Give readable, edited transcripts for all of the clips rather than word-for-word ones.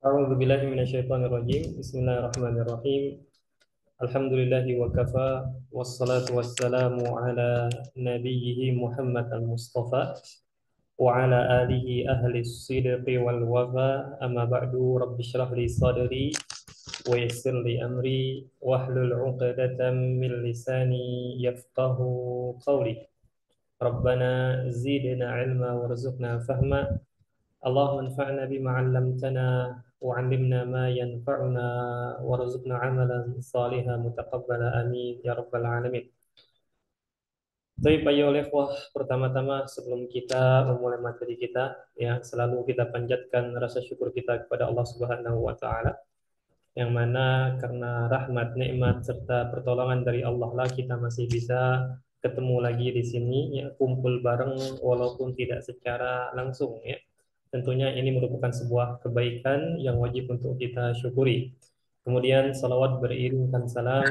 A'udzu billahi minasyaitonir rajim. Bismillahirrahmanirrahim. Alhamdulillahi wa kafa wassalatu wassalamu ala nabiyhi Muhammad al-Mustafa wa ala alihi ahli sidqi wal wafa. Amma ba'du, rabbi shrah li sadri wa yassir li amri wahlul 'uqdatam min lisani yafqahu qawli. Rabbana zidna 'ilma warzuqna fahma. اللهم انفعنا بما علمتنا وعلمنا ما ينفعنا وارزقنا عملا صالحا متقبلا آمين يا رب العالمين. Baik, ayo ikhwah, pertama-tama sebelum kita memulai materi kita, ya selalu kita panjatkan rasa syukur kita kepada Allah Subhanahu wa taala, yang mana karena rahmat, nikmat serta pertolongan dari Allah lah kita masih bisa ketemu lagi di sini, ya kumpul bareng walaupun tidak secara langsung, ya. Tentunya ini merupakan sebuah kebaikan yang wajib untuk kita syukuri. Kemudian salawat beriringkan salam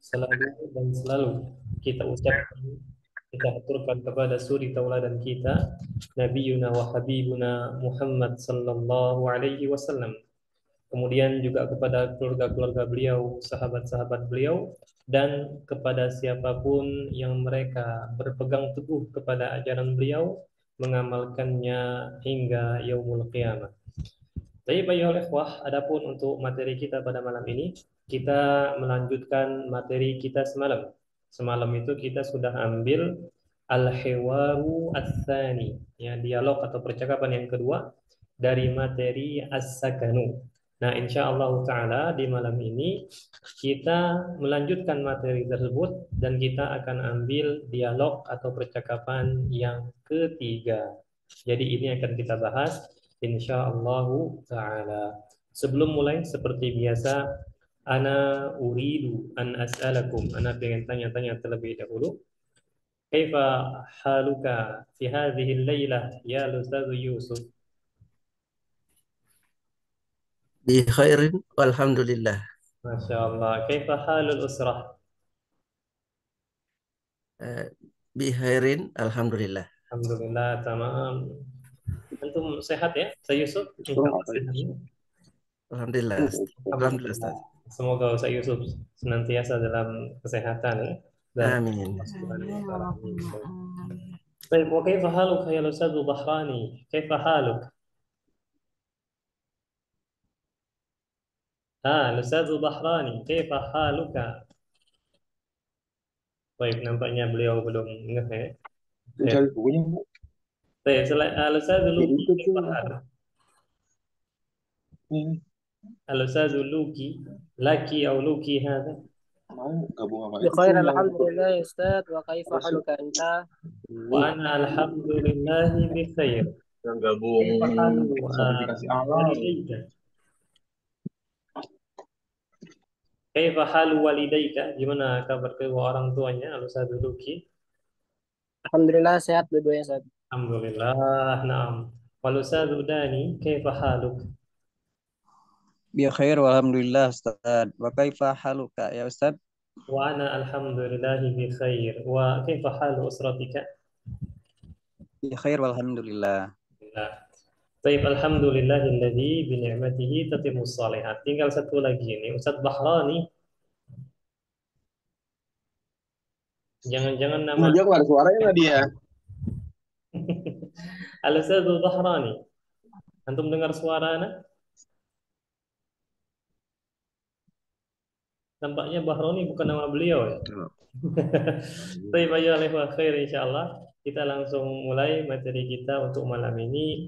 selalu dan selalu kita ucapkan, kita aturkan kepada suri tauladan kita, Nabiuna wa Habibuna Muhammad sallallahu alaihi wasallam. Kemudian juga kepada keluarga-keluarga beliau, sahabat-sahabat beliau, dan kepada siapapun yang mereka berpegang teguh kepada ajaran beliau, mengamalkannya hingga yaumul qiyamah. Tapi ayolah ikhwah, adapun untuk materi kita pada malam ini, kita melanjutkan materi kita semalam. Semalam itu kita sudah ambil al-hiwaru ats-tsani, ya, dialog atau percakapan yang kedua dari materi as-sakanu. Nah, insya Allah Ta'ala di malam ini kita melanjutkan materi tersebut dan kita akan ambil dialog atau percakapan yang ketiga. Jadi ini akan kita bahas insya Allah Ta'ala. Sebelum mulai seperti biasa, ana uridu an as'alakum. Ana pengen tanya-tanya terlebih dahulu. Kaifa haluka fi hadhihi al-lailah ya Ustaz Yusuf? Bi khairin walhamdulillah. Masya Allah. Kaifa halul usrah? Eh, Bi khairin alhamdulillah. Alhamdulillah, tamam. Antum sehat ya? Saya Yusuf, insya Allah sehat. Alhamdulillah. Alhamdulillah Alhamdulillah. Ustaz. Semoga Ustaz Yusuf senantiasa dalam kesehatan, ya. Dan Amin. Allah Subhanahu wa taala. Amin. طيب وكيف حالك يا الأستاذ البحراني؟ كيف حالك؟ الأستاذ البحراني كيف حالك؟ طيب nampaknya beliau belum ngeh, ya. Khair. Mencari bukunya Bu. طيب selain الأستاذ Jadi لوكي itu كيف tuh حالك؟ ini الأستاذ لوكي لكي أو لوكي هذا؟ mau gabung sama itu بخير tuh yang الحمد ikut لله يا أستاذ وكيف apa sih حالك أنت؟ وأنا الحمد لله بخير. yang gabung كيف حال personifikasi alam. والديك؟ Kaifa halu walidayka? Gimana kabar kedua orang tuanya, Al-Ustaz Luki? الحمد لله sehat dua-duanya Ustaz. Alhamdulillah, na'am. Wal Ustaz Dani, kaifa haluk? بخير والحمد لله أستاذ وكيف حالك يا أستاذ Wa ana alhamdulillahi bi khair. Wa kaifa halu usratika? بخير والحمد لله Alhamdulillah. Baik, alhamdulillahilladzi bi ni'matihi tatimmus shalihat. Tinggal satu lagi ini, Ustaz Bahrani. Jangan-jangan nama Nah, dia nggak ada suaranya lah dia. Al-Ustaz Bahrani. Antum dengar suara anak? Nampaknya Bahroni bukan nama beliau, ya. Baik, ayyuhal khair, insyaallah kita langsung mulai materi kita untuk malam ini,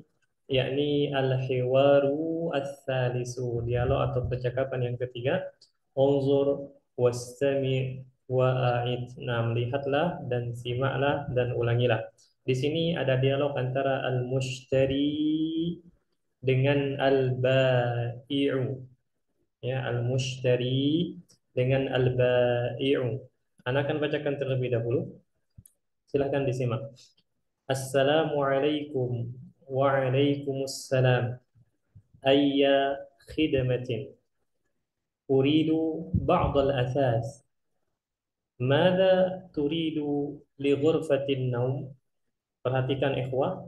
yakni al-hiwaru ats-tsalisu, dialog atau percakapan yang ketiga. Unzur wastami wa a'id. Nah, lihatlah dan simaklah dan ulangilah. Di sini ada dialog antara al-mushtari dengan al-bai'u. Ya, al-mushtari dengan al-bai'u. Anak akan bacakan terlebih dahulu. Silahkan disimak. Assalamualaikum. Waalaikumsalam. Ayya khidmatin. Uridu ba'd al-athas. Mada turidu li ghurfatin naum? Perhatikan ikhwah.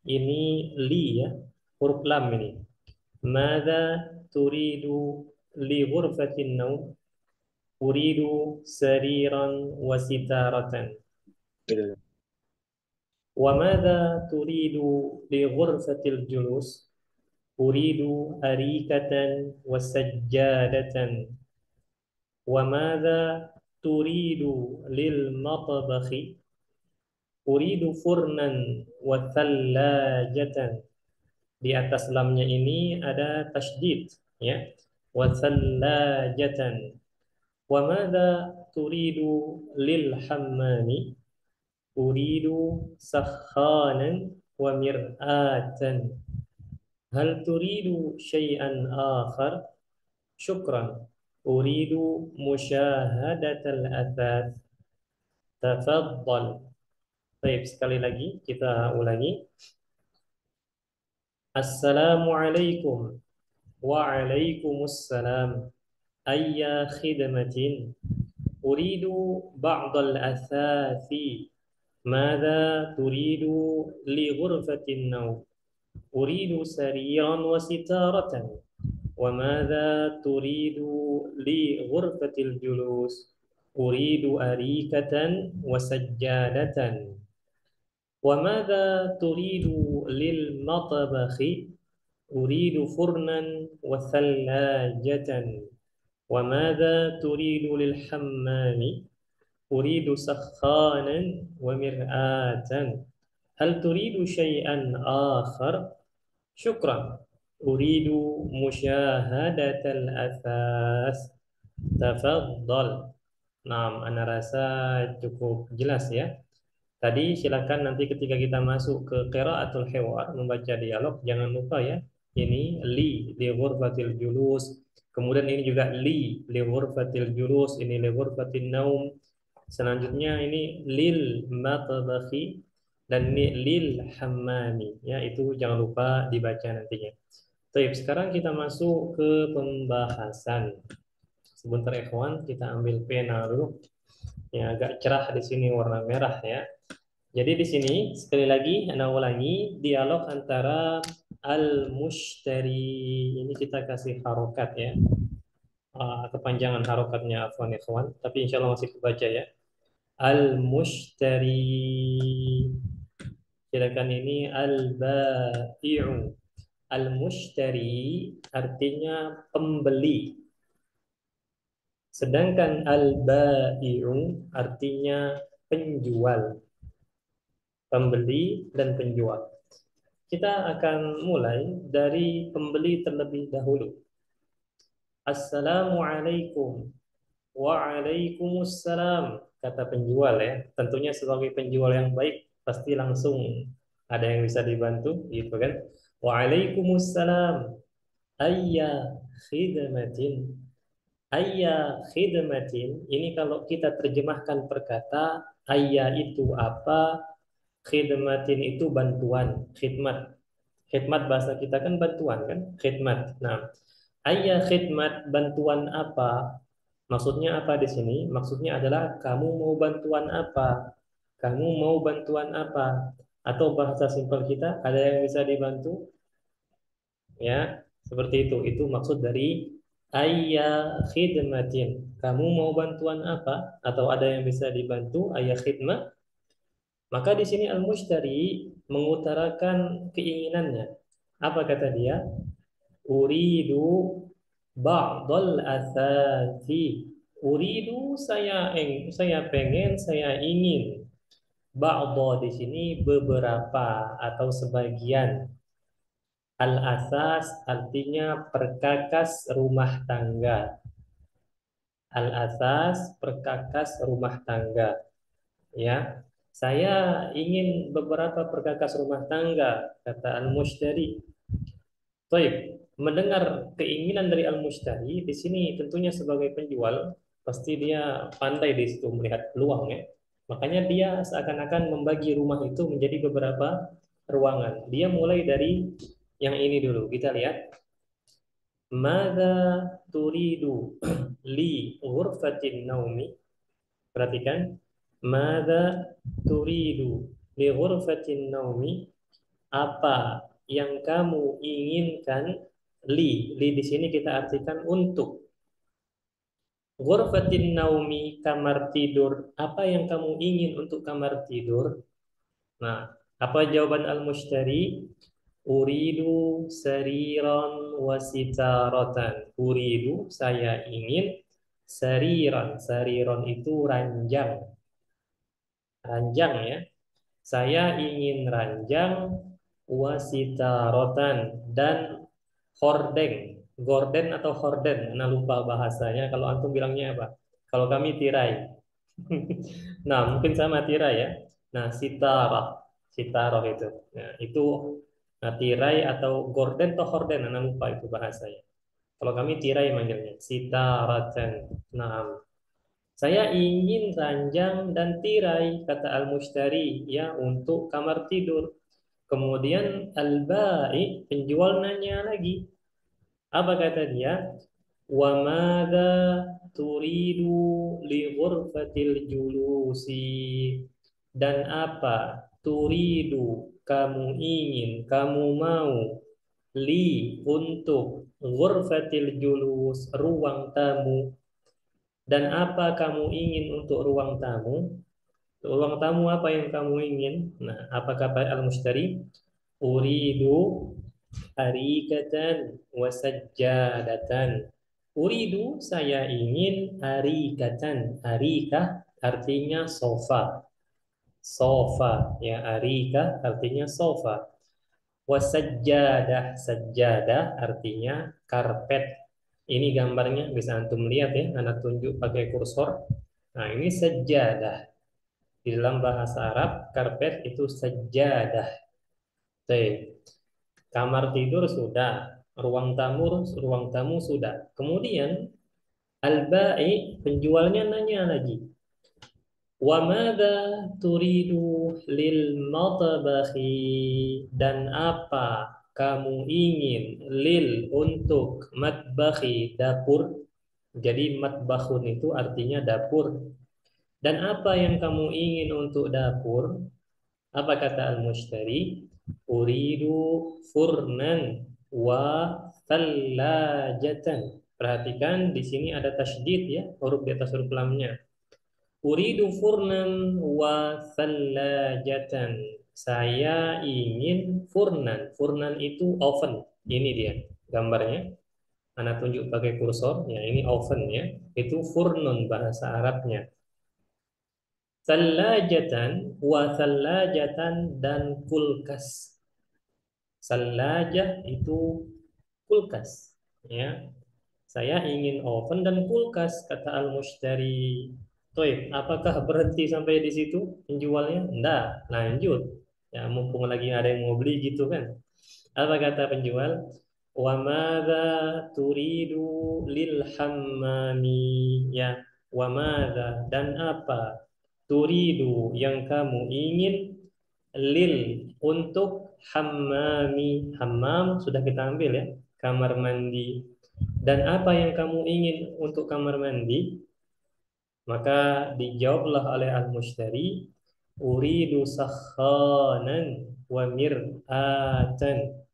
Ini li, ya. Huruf lam ini. Mada turidu li ghurfatin naum? Uridu sariran wa sitaratan. Wa madha turidu li ghurfatil julus? Uridu arikatan wa sajjadatan. Wa madha turidu lil matbakhi? Uridu furnan wa thallajatan. Di atas lamnya ini ada tasydid, ya. Wa thallajatan. Wa madza turidu lil hammami? Uridu sakhanan wa mir'atan. Hal turidu syai'an akhar? Syukran. Uridu musyahadatal athar. Tafaddal. Baik, sekali lagi kita ulangi. Assalamualaikum. Waalaikumsalam. Ayya khidmatin. Uridu ba'dal athathi. Mada turidu li ghurfatin naum? Uridu sariran wa sitaratan. Wa mada turidu li ghurfatil julus? Uridu arikatan wa sajjadatan. Wa madza turidu lil matbakhi? Uridu furnan wa thallajatan. Wa madza turidu lil hammami? Uridu sakhanan wa mir'atan. Hal turidu syai'an akhar? Syukran. Uridu musyahadatal athas. Tafaddal. Nah, ana rasa cukup jelas ya. Tadi silakan nanti ketika kita masuk ke qiraatul hiwar, membaca dialog, jangan lupa ya. Ini li ghurfatil julus. Kemudian ini juga li ghurfatil julus, ini li ghurfatin naum. Selanjutnya ini lil matbakhi dan ini lil hammami. Ya, itu jangan lupa dibaca nantinya. Baik, sekarang kita masuk ke pembahasan. Sebentar ikhwan, kita ambil pena dulu. Yang agak cerah di sini warna merah ya. Jadi di sini sekali lagi Anda ulangi dialog antara al-mushtari. Ini kita kasih harokat ya. Kepanjangan harokatnya afwan ikhwan, tapi insya Allah masih kebaca ya. Al-mushtari. Silakan ini al-bai'u. Al-mushtari artinya pembeli. Sedangkan al-bai'u artinya penjual. Pembeli dan penjual. Kita akan mulai dari pembeli terlebih dahulu. Assalamualaikum. Waalaikumsalam. Kata penjual ya. Tentunya sebagai penjual yang baik pasti langsung ada yang bisa dibantu, gitu kan? Waalaikumsalam. Ayya khidmatin. Ayya khidmatin. Ini kalau kita terjemahkan per kata, ayya itu apa? Khidmatin itu bantuan, khidmat. Khidmat bahasa kita kan bantuan kan, khidmat. Nah, ayya khidmat bantuan apa? Maksudnya apa di sini? Maksudnya adalah kamu mau bantuan apa? Kamu mau bantuan apa? Atau bahasa simpel kita, ada yang bisa dibantu? Ya, seperti itu. Itu maksud dari ayya khidmatin. Kamu mau bantuan apa? Atau ada yang bisa dibantu? Ayya khidmat. Maka di sini al-mushtari mengutarakan keinginannya. Apa kata dia? Uridu ba'dal athati. Uridu saya pengen, saya ingin. Ba'da di sini beberapa atau sebagian. Al-athas artinya perkakas rumah tangga. Al-athas perkakas rumah tangga. Ya. Saya ingin beberapa perkakas rumah tangga, kata al-mushtari. Baik, mendengar keinginan dari al-mushtari, di sini tentunya sebagai penjual, pasti dia pandai di situ melihat peluang ya. Makanya dia seakan-akan membagi rumah itu menjadi beberapa ruangan. Dia mulai dari yang ini dulu. Kita lihat. Madza turidu li ghurfatin naumi. Perhatikan. Mada turidu li ghurfatin naumi? Apa yang kamu inginkan Li di sini kita artikan untuk. Ghurfatin naumi, kamar tidur. Apa yang kamu ingin untuk kamar tidur? Nah, apa jawaban al-mushtari? Uridu sariran wasitaratan. Uridu, saya ingin sariran. Sariran itu ranjang. Ranjang ya. Saya ingin ranjang wasitaratan dan hordeng. Gorden atau horden, Anda lupa bahasanya. Kalau antum bilangnya apa? Kalau kami tirai. Nah, mungkin sama tirai ya. Nah, sitarah itu. Nah, itu tirai atau gorden atau horden, Anda lupa itu bahasanya. Kalau kami tirai manggilnya, sitaratan. Nah, saya ingin ranjang dan tirai, kata al-mushtari, ya, untuk kamar tidur. Kemudian al-ba'i, penjual nanya lagi. Apa kata dia? Wa madza turidu li ghurfatil julusi? Dan apa turidu, kamu ingin, kamu mau, li, untuk ghurfatil julus, ruang tamu. Dan apa kamu ingin untuk ruang tamu? Ruang tamu apa yang kamu ingin? Nah, apa kata al-mushtari? Uridu arikatan wasajjadatan. Uridu, saya ingin, arikatan. Arikah artinya sofa. Sofa, ya, arika artinya sofa. Wasajjadah, sajjadah artinya karpet. Ini gambarnya bisa antum lihat ya, anak tunjuk pakai kursor. Nah, ini sajjadah. Di dalam bahasa Arab, karpet itu sajjadah. Baik. Kamar tidur sudah, ruang tamu sudah. Kemudian al-ba'i, penjualnya nanya lagi. Wa madza turidu lil matbahi? Dan apa kamu ingin, lil, untuk, matbahi, dapur. Jadi matbahun itu artinya dapur. Dan apa yang kamu ingin untuk dapur? Apa kata al-mushtari? Uridu furnan wa thallajatan. Perhatikan di sini ada tasydid ya, huruf di atas huruf lamnya. Uridu furnan wa thallajatan. Saya ingin furnan. Furnan itu oven. Ini dia gambarnya. Anak tunjuk pakai kursor. Ya, ini oven ya. Itu furnun bahasa Arabnya. Thallajatan wa thallajatan, dan kulkas. Thallajah itu kulkas. Ya, saya ingin oven dan kulkas, kata al-mushtari. Toib, apakah berhenti sampai di situ penjualnya? Enggak, lanjut. Ya, mumpung lagi ada yang mau beli gitu kan. Apa kata penjual? Wa madza turidu lil hammami? Ya, wa madza, dan apa? Turidu, yang kamu ingin, lil, untuk, hammami. Hammam sudah kita ambil ya, kamar mandi. Dan apa yang kamu ingin untuk kamar mandi? Maka dijawablah oleh al-mushtari, uridu sakhanan wa mir'atan.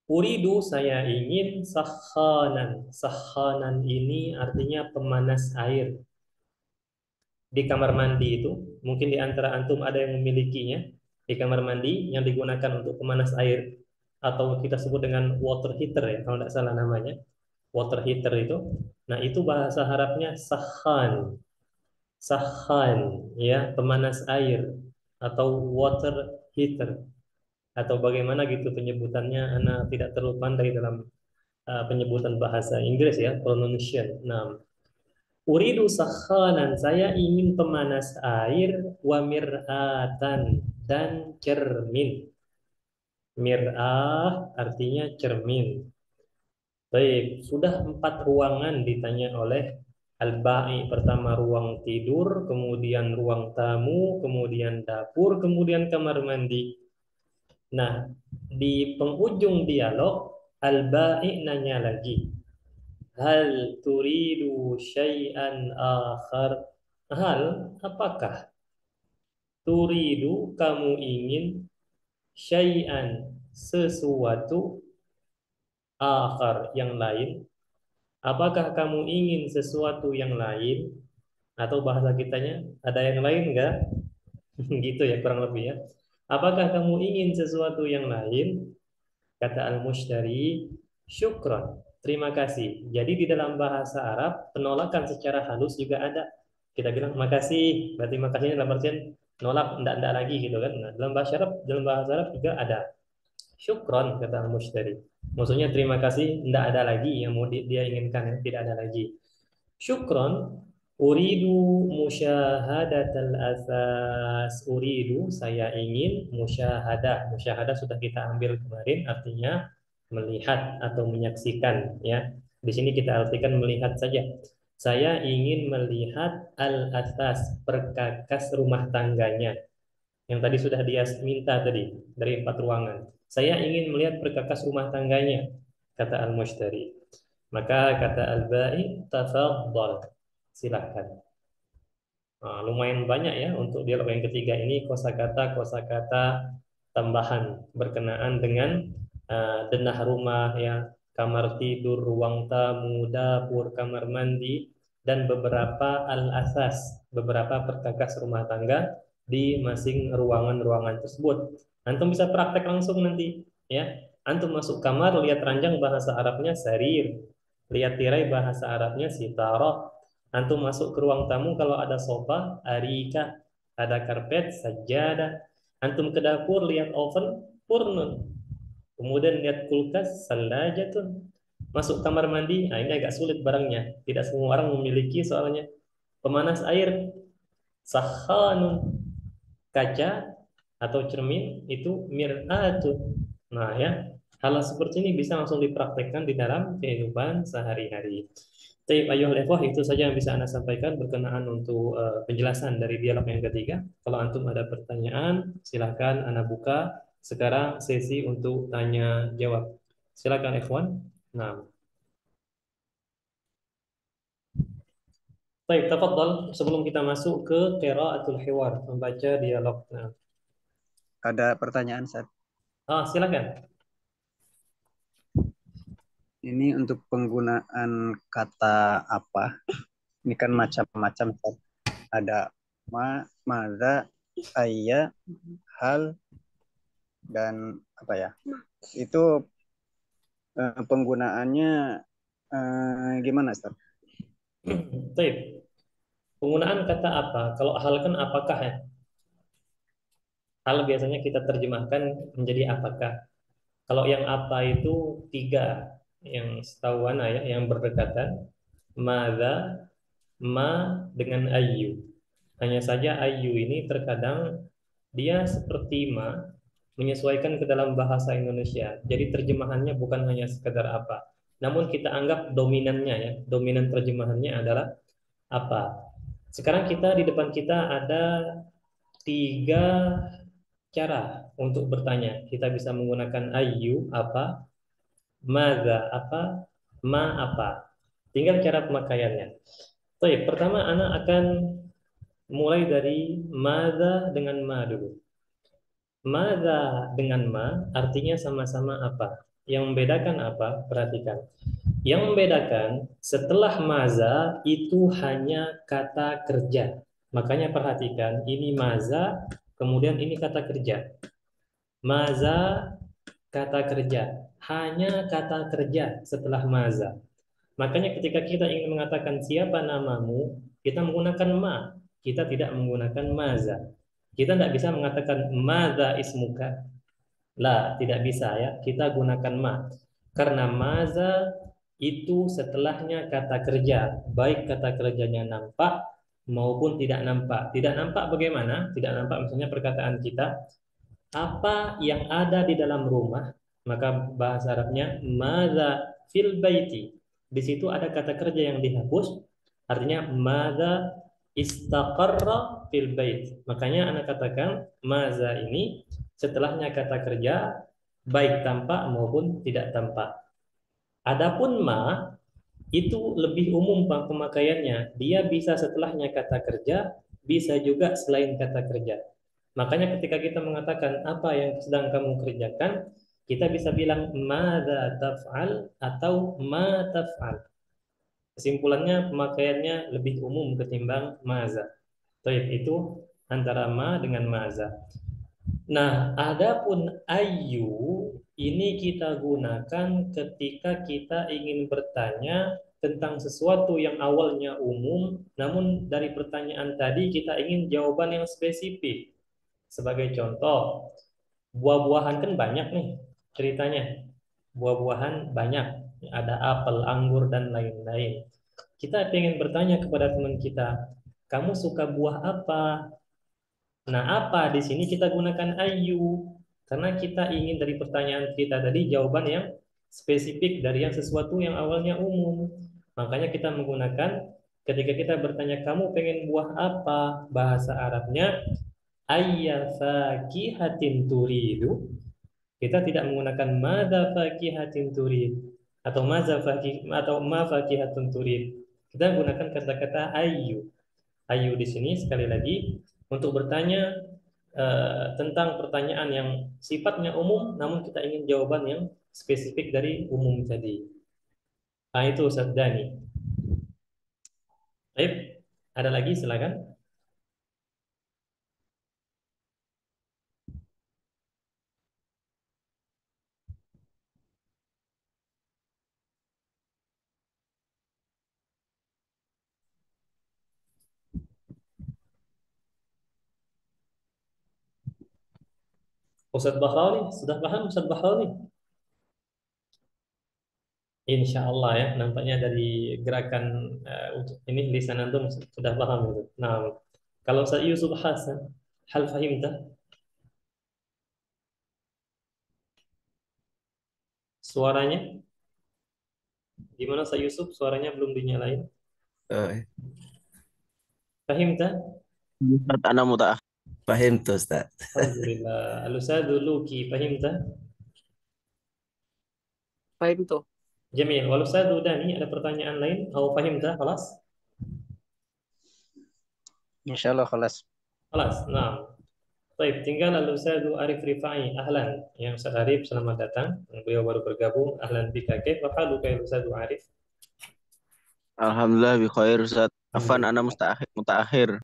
Uridu, saya ingin, sakhanan. Sakhanan ini artinya pemanas air. Di kamar mandi itu, mungkin di antara antum ada yang memilikinya, di kamar mandi yang digunakan untuk pemanas air, atau kita sebut dengan water heater ya, kalau tidak salah namanya. Water heater itu. Nah, itu bahasa Arabnya sakhan. Sakhan, ya, pemanas air atau water heater. Atau bagaimana gitu penyebutannya, Ana tidak terlalu pandai dalam penyebutan bahasa Inggris ya, pronunciation. Nah, uridu sakhanan, saya ingin pemanas air, wa mir'atan, dan cermin. Mir'ah artinya cermin. Baik, sudah 4 ruangan ditanya oleh al-ba'i. Pertama ruang tidur, kemudian ruang tamu, kemudian dapur, kemudian kamar mandi. Nah, di penghujung dialog, al-ba'i nanya lagi. Hal turidu syai'an akhar? Hal, apakah? Turidu, kamu ingin, syai'an, sesuatu, akhar, yang lain. Apakah kamu ingin sesuatu yang lain? Atau bahasa kitanya, ada yang lain enggak? Gitu ya kurang lebih ya. Apakah kamu ingin sesuatu yang lain? Kata al-mushtari, syukron, terima kasih. Jadi di dalam bahasa Arab, penolakan secara halus juga ada. Kita bilang makasih, berarti makasihnya dalam artian nolak, enggak lagi gitu kan. Nah, dalam bahasa Arab juga ada. Syukron, kata al-mushtari. Maksudnya terima kasih, enggak ada lagi yang mau dia inginkan, ya. Tidak ada lagi. Syukron, uridu musyahadatal asas. Uridu, saya ingin musyahadah. Musyahadah sudah kita ambil kemarin, artinya melihat atau menyaksikan. Ya, di sini kita artikan melihat saja. Saya ingin melihat al-asas, perkakas rumah tangganya. Yang tadi sudah dia minta tadi dari 4 ruangan. Saya ingin melihat perkakas rumah tangganya, kata al-mushtari. Maka kata al-ba'i, tafadhal, silakan. Nah, lumayan banyak ya untuk dialog yang ketiga ini kosakata tambahan berkenaan dengan denah rumah ya, kamar tidur, ruang tamu, dapur, kamar mandi, dan beberapa al-asas, beberapa perkakas rumah tangga di masing ruangan-ruangan tersebut. Antum bisa praktek langsung nanti ya. Antum masuk kamar, lihat ranjang, bahasa Arabnya sarir. Lihat tirai, bahasa Arabnya sitarah. Antum masuk ke ruang tamu, kalau ada sofa, arika. Ada karpet, sajadah. Antum ke dapur, lihat oven, furnun. Kemudian lihat kulkas, salajatun. Masuk kamar mandi, nah ini agak sulit barangnya. Tidak semua orang memiliki soalnya. Pemanas air, sakhanun. Kaca atau cermin itu mir'atun. Nah ya, hal seperti ini bisa langsung dipraktekkan di dalam kehidupan sehari-hari. Baik, ayuhal ikhwah, itu saja yang bisa Anda sampaikan berkenaan untuk penjelasan dari dialog yang ketiga. Kalau antum ada pertanyaan, silakan Anda buka. Sekarang sesi untuk tanya jawab. Silakan ikhwan. Nah, baik, tafadhal sebelum kita masuk ke qiraatul hiwar, membaca dialog. Nah, Ada pertanyaan, Ustaz. silakan. Ini untuk penggunaan kata apa? Ini kan macam-macam, Ustaz. Ada maza, ayya, hal, dan apa ya? Itu penggunaannya gimana, Ustaz? Baik. Penggunaan kata apa? Kalau hal kan apakah ya? Hal biasanya kita terjemahkan menjadi apakah. Kalau yang apa itu 3 yang setahu ana ya, yang berdekatan. Madza, ma dengan ayu. Hanya saja ayu ini terkadang dia seperti ma, menyesuaikan ke dalam bahasa Indonesia. Jadi terjemahannya bukan hanya sekedar apa. Namun kita anggap dominannya ya, dominan terjemahannya adalah apa. Sekarang di depan kita ada 3 cara untuk bertanya. Kita bisa menggunakan ayu apa, madza apa, ma apa. Tinggal cara pemakaiannya. Baik, pertama anak akan mulai dari madza dengan ma dulu. Madza dengan ma artinya sama-sama apa. Yang membedakan apa? Perhatikan. Yang membedakan setelah maza itu hanya kata kerja. Makanya perhatikan, ini maza, kemudian ini kata kerja. Maza, kata kerja. Hanya kata kerja setelah maza. Makanya ketika kita ingin mengatakan siapa namamu, kita menggunakan ma. Kita tidak menggunakan maza. Kita tidak bisa mengatakan maza ismuka. Lah, tidak bisa ya. Kita gunakan ma. Karena maza itu setelahnya kata kerja. Baik kata kerjanya nampak maupun tidak nampak. Tidak nampak bagaimana? Tidak nampak misalnya perkataan kita, apa yang ada di dalam rumah, maka bahasa Arabnya maza fil baiti. Di situ ada kata kerja yang dihapus, artinya maza istaqarra fil bait. Makanya anak katakan maza ini setelahnya kata kerja baik tampak maupun tidak tampak. Adapun ma itu lebih umum pemakaiannya. Dia bisa setelahnya kata kerja, bisa juga selain kata kerja. Makanya ketika kita mengatakan apa yang sedang kamu kerjakan, Kita bisa bilang madza taf'al atau ma taf'al. Kesimpulannya pemakaiannya lebih umum ketimbang maza. Baik, itu antara ma dengan maza. Nah, adapun ayu ini kita gunakan ketika kita ingin bertanya tentang sesuatu yang awalnya umum, namun dari pertanyaan tadi kita ingin jawaban yang spesifik. Sebagai contoh, buah-buahan kan banyak nih ceritanya. Buah-buahan banyak, ada apel, anggur, dan lain-lain. Kita ingin bertanya kepada teman kita, kamu suka buah apa? Nah, apa di sini kita gunakan ayu karena kita ingin dari pertanyaan kita tadi jawaban yang spesifik dari yang sesuatu yang awalnya umum. Makanya kita menggunakan ketika kita bertanya kamu pengen buah apa? Bahasa Arabnya ayya fakihatin turidu. Kita tidak menggunakan madza fakihatin turid atau madza fakih atau ma fakihatun turid. Kita menggunakan kata-kata ayu. Ayu di sini sekali lagi untuk bertanya tentang pertanyaan yang sifatnya umum, namun kita ingin jawaban yang spesifik dari umum tadi. Nah, itu Ustaz Dani. Baik, ada lagi silakan. Ustaz Bahrawi, sudah paham Ustaz Bahrawi? Insya Allah ya, nampaknya dari gerakan ini lisan antum sudah paham itu. Nah, kalau Ustaz Yusuf Hasan, hal fahimta? Suaranya gimana Ustaz Yusuf? Suaranya belum dinyalain. Oh, Fahimta? Ustaz, ana muta'akhir. paham tuh Ustaz. Alhamdulillah. Al-Ustaz Luki, fahimta? Fahim tuh. Jamil. Wal Ustaz Dani, ada pertanyaan lain? Atau fahimta? Khalas? Insyaallah khalas. Khalas. Nah. Baik, tinggal Al-Ustaz Arif Rifai. Ahlan. Yang Ustaz Arif, selamat datang. Beliau baru bergabung. Ahlan bika. Kaifa haluka ya Ustaz Arif? Alhamdulillah bi khair Ustaz. Afan ana Alhamdulillah. mutaakhir.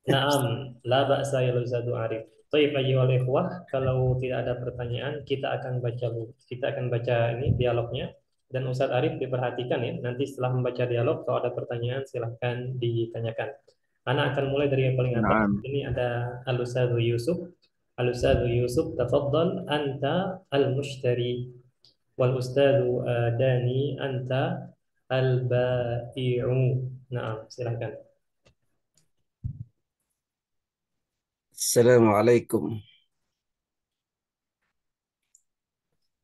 Naam, la ba'sa ya Ustaz Arif. Baik, ayyuhal ikhwah, kalau tidak ada pertanyaan, kita akan baca ini dialognya dan Ustaz Arif diperhatikan ya. Nanti setelah membaca dialog kalau ada pertanyaan silahkan ditanyakan. Anak akan mulai dari yang paling atas. Naam. Ini ada Al-Ustaz Yusuf. Al-Ustaz Yusuf, tafaddal anta al-mushtari wal Ustaz Dani anta al-bai'u. Naam, silahkan. Assalamualaikum.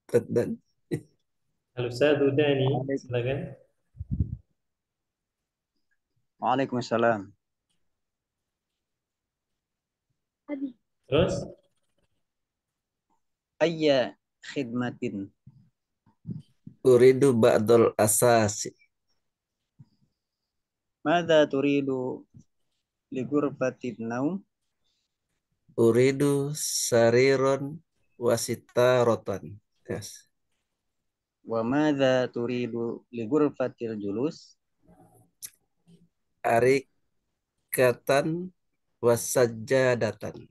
Tafadhal. Al-Ustaz Dani, silakan. Waalaikumsalam. Terus, Ayya khidmatin. Uridu ba'dal asasi. Mada turidu li ghurfatin naum? Uridu sariron wasitaratan. Yes. Wa mada turidu li ghurfatil julus? Arikatan wasajadatan.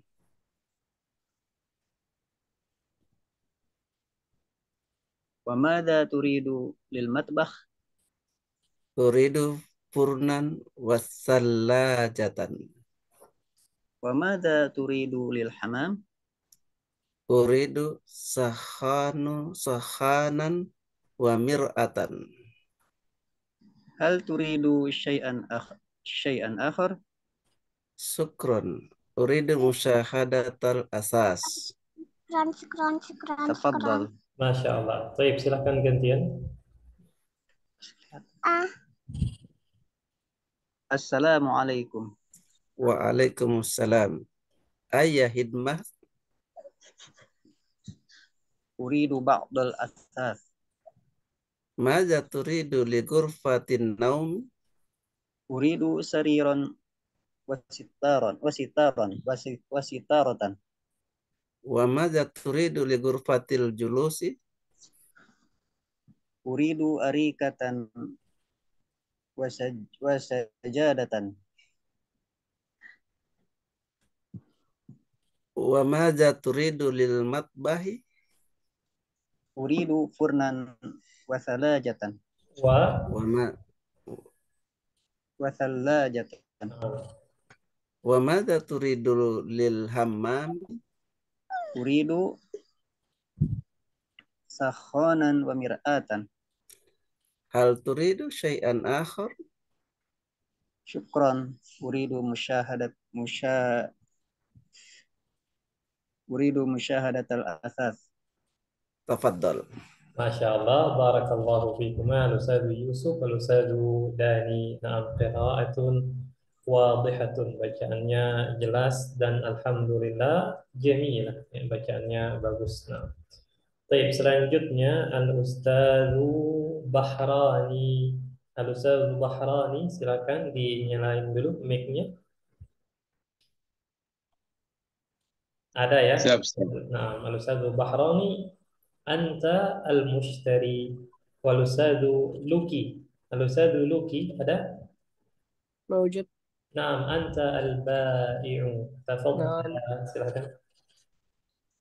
Wa mada turidu lil matbakh? Uridu furnan wasallajatan. Wa mada turidu lil hamam? Uridu sahanan wa mir'atan. Hal turidu syai'an akhar? Sukron. Uridu musyahadatal asas. Tafaddal. Masya Allah. Baik, silahkan gantian. Assalamualaikum. Waalaikumsalam. Ayah hidmah. Uridu ba'dal asas. Maza turidu li ghurfatin naum. Uridu sariran wasitaratan. Wa madza turidu li ghurfatil julusi? Uridu arikatan wasajadatan. Wa madza turidu lil matbahi? Uridu furnan wasalajatan. Wa Wa ma Wasalajatan. wa madza turidu lil hammam? Uridu sakhonan wa mir'atan. Hal turidu syai'an akhar? Syukran. Uridu musyahadatal asas. Tafaddal. Masya Allah, barakallahu fikuma al-Ustadz Yusuf, al-Ustadz Dani. Na'am, qira'atun wadihatun, bacaannya jelas dan alhamdulillah jamilah, ya, bacaannya bagus. Nah, baik, selanjutnya al-Ustadz Bahrani. Al-Ustadz Bahrani, silakan dinyalain dulu mic-nya. Ada ya? Siap, siap. Nah, al-Ustadz Bahrani, anta al-mushtari, wal-Ustadz Luki. Al-Ustadz Luki ada? موجود. Naam, anta al-bai'u. Tafadhal, نعم. silakan.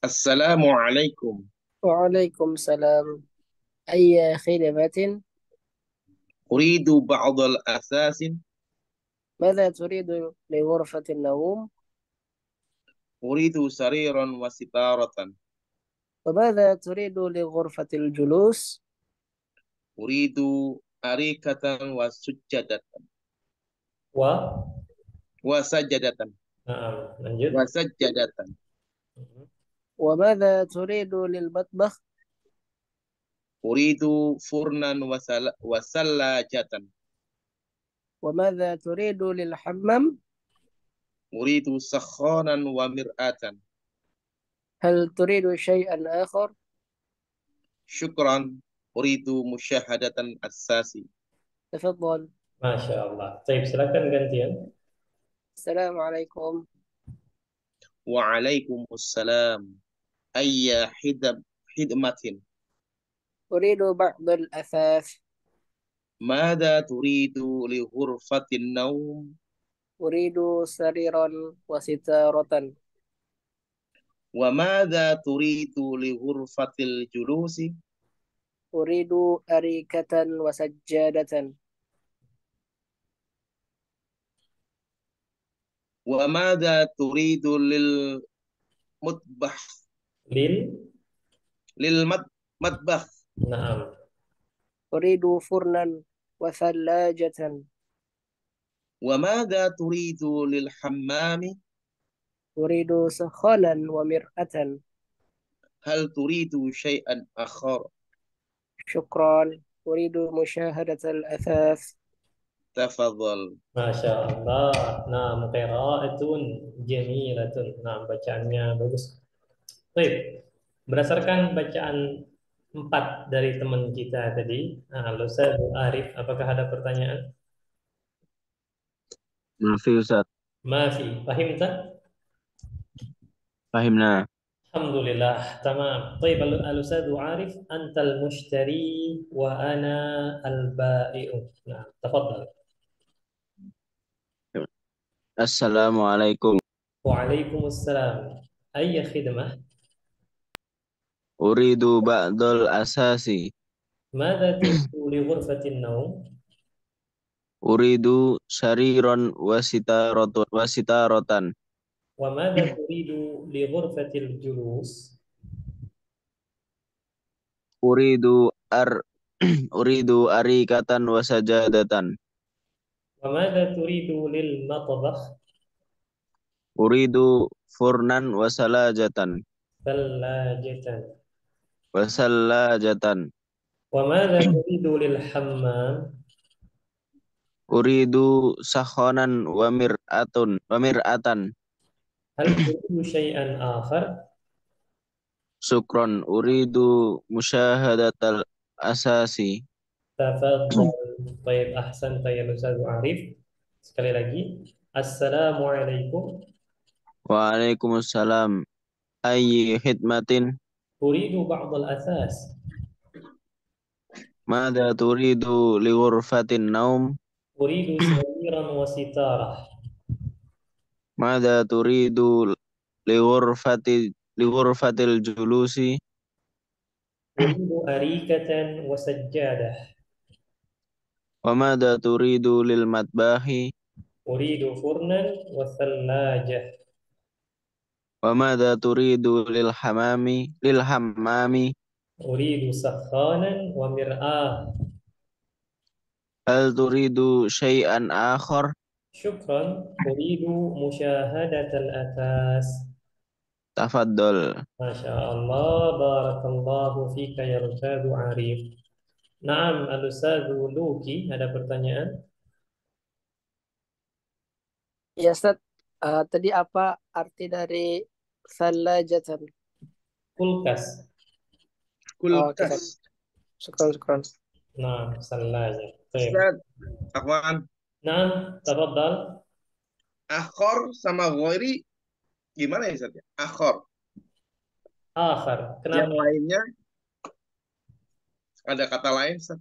Assalamualaikum. وعليكم السلام. أي خدمة؟ Uridu ba'dal asasin. ماذا تريد لغرفة النوم؟ Uridu sariran wa sitaratan. وماذا تريد لغرفة الجلوس؟ Uridu arikatan wa sujjadatan. Wa, Wa sajadatan. naam, lanjut. Wa sajjadatan. وماذا تريد للمطبخ؟ Uridu furnan wa sallajatan. وماذا تريد للحمام؟ Uridu sakhanan wa mir'atan. هل تريد شيئا آخر؟ Syukran. Uridu musyahadatan asasi. تفضل. Masya Allah. Baik, silakan gantian. السلام عليكم. Waalaikumsalam. Ayya hidmatin. أريد بعض الأثاث. Mada turidu li ghurfatin naum? أريد سريرا وستارة. Wa mada turidu li ghurfatil julusi? أريد أريكة وسجادة. Wa mada turidu lil mutbah? Lil, Lil matbah? naam. أريد فرنا وثلاجة. Wa mada turidu lil hammami? أريد سخانا ومرأة. Hal turidu syai'an akhar? شكرا. أريد مشاهدة الأثاث. Tafadhal. Masya Allah. Naam, qira'atun jamilatun. Naam, bacaannya bagus. Baik, berdasarkan bacaan 4 dari teman kita tadi, nah, Ustaz Arif, apakah ada pertanyaan? Mafi Ustaz. Mafi, fahimta? Fahimna. Alhamdulillah, tamam. Baik, Ustaz Arif, antal mushtari wa ana al-bai'u. Nah, tafadhal. Assalamualaikum. Waalaikumsalam. Ayya khidmah? Uridu ba'dal asasi. Mada turidu li ghurfatin naum? Uridu sariran wa sitaratan. Wa mada turidu li ghurfatil julus? Uridu uridu arikatan wa sajadatan. Wa mada turidu lil matbakh? Uridu furnan wa salajatan. Thallajatan. Wa sallajatan. Wa mada turidu lil hammam? Uridu sakhonan wa mir'atan. Hal turidu syai'an akhar? Syukron. Uridu musyahadatal asasi. Tafadhal. Baik, ahsan ya Ustaz Arif. Sekali lagi, assalamualaikum. Waalaikumsalam. أي خدمة؟ أريد بعض الأثاث. ماذا تريد لغرفة النوم؟ أريد سريرا وستارة. ماذا تريد لغرفة لغرفة الجلوس؟ أريد أريكة وسجادة. وماذا تريد للمطبخ؟ أريد فرنا وثلاجة. وماذا تريد للحمام؟ أريد سخانا ومرآة. هل تريد شيئا آخر؟ شكرا. أريد مشاهدة الأثاث. تفضل. ما شاء الله، بارك الله فيك ya Ustaz Arif. Naam, Al-Ustaz Luki, ada pertanyaan? Ya Ustaz, tadi apa arti dari salajatan? Kulkas. Oh, oke Ustaz. Kulkas. Syukran, syukran. Nah, sallaja. Baik. Ustaz, Afwan, Naam, tafadhal. akhor sama ghairi gimana ya Ustaz? Akhor. Akhar. Yang Kenapa? lainnya ada kata lain Ustaz?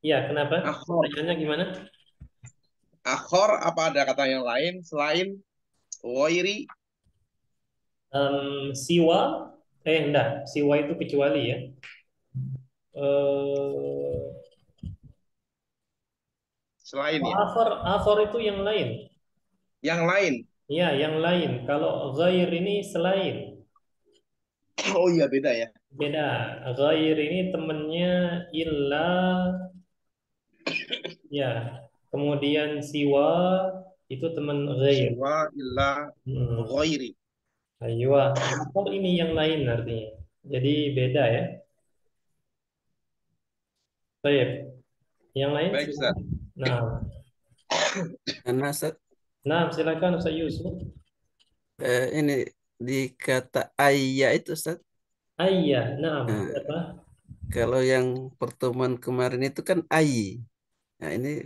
Ya, kenapa? Akhor. Pertanyaannya gimana? Akhor apa ada kata yang lain selain ghairi? Siwa. Enggak. Siwa itu kecuali ya. Eh, Selain ya. akhar itu yang lain. Yang lain. Ya, yang lain. Kalau ghair ini selain. Oh iya beda ya. Beda. Ghair ini temennya illa, ya. Kemudian siwa itu teman ghair. Siwa illa Hmm. ghairi. Aywa. Akhar ini yang lain artinya. Jadi beda ya. Baik. Yang lain? Baik Ustaz. Nah, Karena Ustaz, silakan Ustaz Yusuf. ini di kata ayya itu Ustaz. Ayya, nah, Nah, apa? kalau yang pertemuan kemarin itu kan ayi. Nah, ini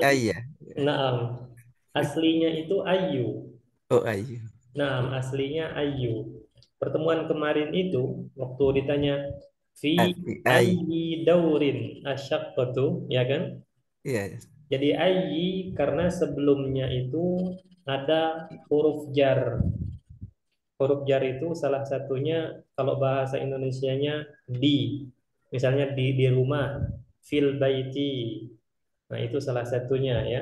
ayya. Naam. Aslinya itu ayu. Oh, ayu. Naam, aslinya ayu. Pertemuan kemarin itu waktu ditanya fi Ayi. ayyi daurin asyaqqatu, ya kan? Iya. Jadi ayyi karena sebelumnya itu ada huruf jar. Huruf jar itu salah satunya kalau bahasa Indonesianya di. Misalnya di rumah, fil baiti. Nah, itu salah satunya ya.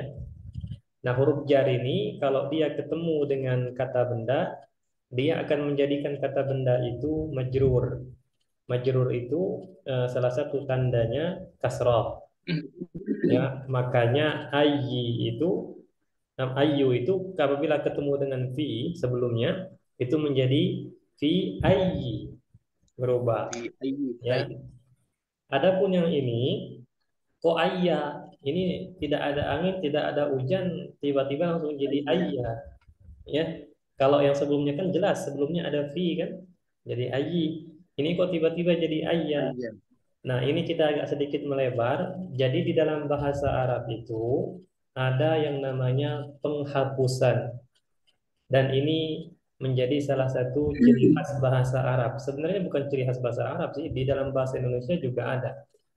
Nah, huruf jar ini kalau dia ketemu dengan kata benda, dia akan menjadikan kata benda itu majrur. Majrur itu salah satu tandanya kasrah. Ya, makanya ayyu itu apabila ketemu dengan fi sebelumnya itu menjadi fi ayyi, berubah Di ayyi. ya. Adapun yang ini kok ayya, ini tidak ada angin, tidak ada hujan, tiba-tiba langsung jadi ayya ya. Kalau yang sebelumnya kan jelas sebelumnya ada fi kan, jadi ayyi. Ini kok tiba-tiba jadi ayya. Ayya. Nah, ini kita agak sedikit melebar. Jadi di dalam bahasa Arab itu ada yang namanya penghapusan. Dan ini menjadi salah satu ciri khas bahasa Arab. Sebenarnya bukan ciri khas bahasa Arab sih, di dalam bahasa Indonesia juga ada.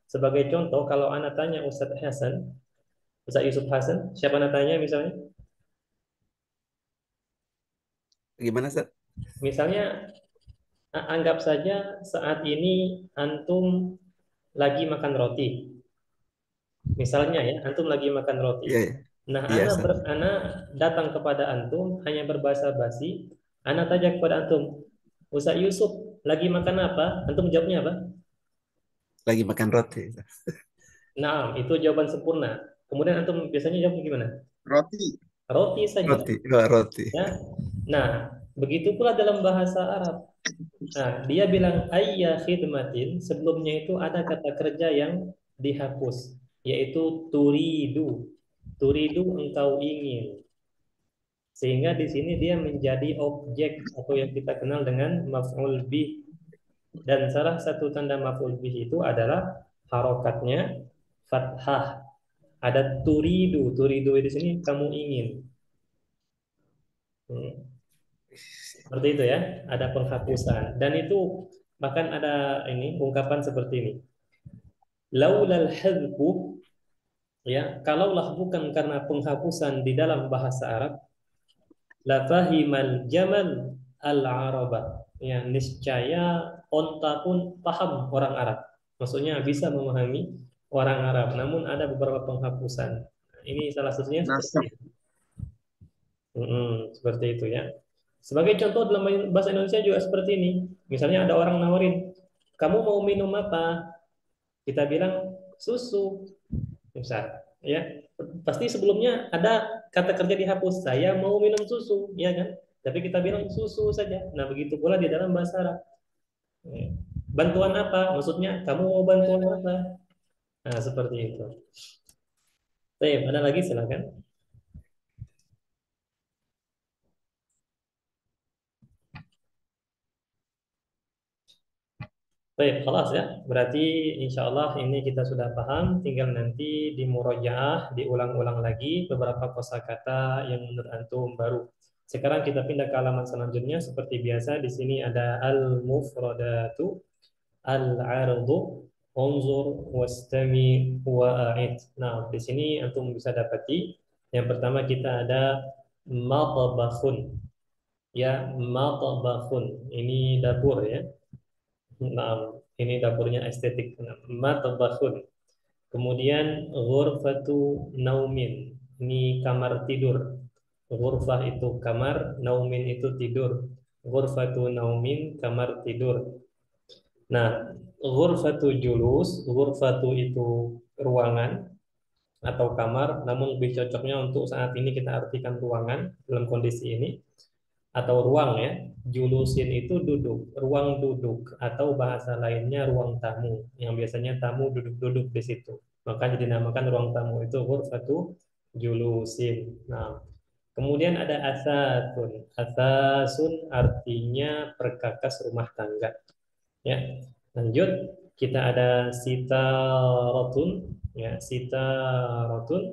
Sebagai contoh, kalau anak tanya Ustadz Hasan, Ustadz Yusuf Hasan, siapa anak tanya misalnya? Gimana Ustaz? Misalnya, anggap saja saat ini antum lagi makan roti. Misalnya ya, antum lagi makan roti. Iya, iya. Nah, Iya, ana, Ustaz. ana datang kepada antum hanya berbahasa basi. Ana tanya kepada antum, Ustaz Yusuf lagi makan apa? Antum jawabnya apa? Lagi makan roti. Nah, itu jawaban sempurna. Kemudian antum biasanya jawab gimana? Roti. Roti saja. Roti. Oh, roti. Ya. Nah, begitu pula dalam bahasa Arab. Nah, dia bilang ayya khidmatin, sebelumnya itu ada kata kerja yang dihapus, yaitu turidu. Turidu engkau ingin. Sehingga di sini dia menjadi objek atau yang kita kenal dengan maf'ul bih. Dan salah satu tanda maf'ul bih itu adalah harokatnya fathah. Ada turidu. Turidu di sini kamu ingin. Hmm. Seperti itu ya, ada penghapusan. Dan itu bahkan ada ini ungkapan seperti ini. Laulal hadfu, ya, kalaulah bukan karena penghapusan di dalam bahasa Arab, la fahimal jamal al-araba. Ya, niscaya onta pun paham orang Arab. Maksudnya bisa memahami orang Arab, namun ada beberapa penghapusan. Ini salah satunya seperti Nasab. itu. Seperti itu ya. Sebagai contoh dalam bahasa Indonesia juga seperti ini. Misalnya ada orang nawarin, kamu mau minum apa? Kita bilang susu, misal. Ya, pasti sebelumnya ada kata kerja dihapus. Saya mau minum susu, ya kan? Tapi kita bilang susu saja. Nah, begitu pula di dalam bahasa Arab. Ya. Bantuan apa? Maksudnya kamu mau bantuan apa? Nah, seperti itu. Baik, ada lagi silakan. Baik, kelas ya. Berarti insya Allah ini kita sudah paham. Tinggal nanti di murojaah, diulang-ulang lagi beberapa kosakata yang menurut antum baru. Sekarang kita pindah ke halaman selanjutnya. Seperti biasa, di sini ada al-mufradatu, al-ardu, unzur, wastami, wa'a'id. Nah, di sini antum bisa dapati. Yang pertama kita ada matabakhun. Ya, matabakhun. Ini dapur ya. Nah, ini dapurnya estetik. Matbahun. Kemudian ghurfatu naumin. Ini kamar tidur. Ghurfah itu kamar, naumin itu tidur. Ghurfatu naumin, kamar tidur. Nah, ghurfatu julus, ghurfatu itu ruangan atau kamar, namun lebih cocoknya untuk saat ini kita artikan ruangan dalam kondisi ini atau ruang ya. Julusin itu duduk, ruang duduk atau bahasa lainnya ruang tamu yang biasanya tamu duduk-duduk di situ. Maka dinamakan ruang tamu itu ghurfatu julusin. Nah, kemudian ada asatun. Asasun artinya perkakas rumah tangga. Ya. Lanjut, kita ada sitaratun ya, sitaratun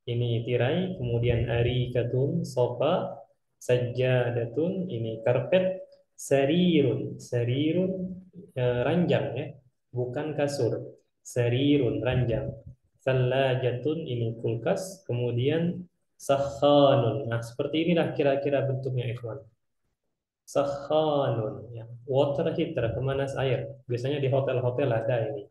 ini tirai, kemudian arikatun sofa, sajadatun ini karpet, sarirun, sarirun ranjang ya, bukan kasur. Sarirun ranjang. Salajatun ini kulkas, kemudian sakhanun. Nah, seperti inilah kira-kira bentuknya ikhwan. Sakhanun ya. Water heater, pemanas air. Biasanya di hotel-hotel ada ini.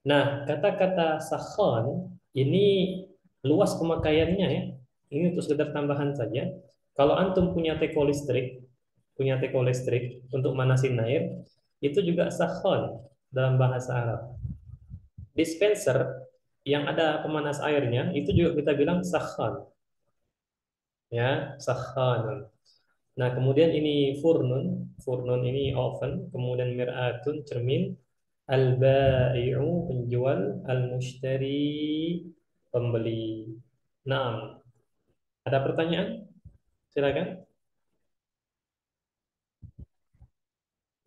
Nah, kata-kata sakhan ini luas pemakaiannya ya. Ini untuk sekedar tambahan saja. Kalau antum punya teko listrik untuk manasin air, itu juga sakhan dalam bahasa Arab. Dispenser yang ada pemanas airnya itu juga kita bilang sakhan. Ya, sakhanun. Nah, kemudian ini furnun. Furnun ini oven. Kemudian mir'atun, cermin. Al-ba'i'u, penjual. Al-mushtari, pembeli. Nah, ada pertanyaan? Silakan.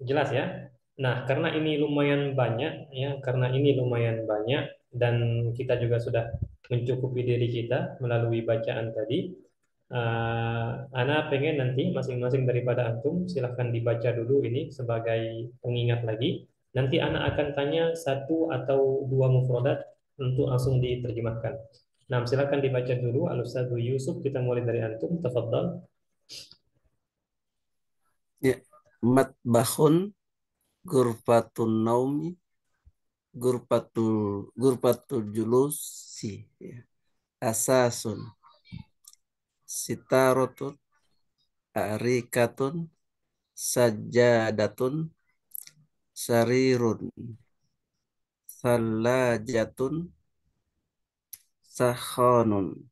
Jelas ya? Nah, karena ini lumayan banyak, ya, karena ini lumayan banyak, dan kita juga sudah mencukupi diri kita melalui bacaan tadi. Ana pengen nanti masing-masing daripada antum silahkan dibaca dulu ini sebagai pengingat lagi. Nanti Ana akan tanya satu atau dua mufradat untuk langsung diterjemahkan. Nah, silahkan dibaca dulu. Al-Ustadz Yusuf, kita mulai dari antum. Tafadhal. Ya, matbahun, gurfatun naumi, gurfatul julusi, ya. Asasun, sitarotun, arikatun, sajadatun, sarirun, salajatun, sakhonun,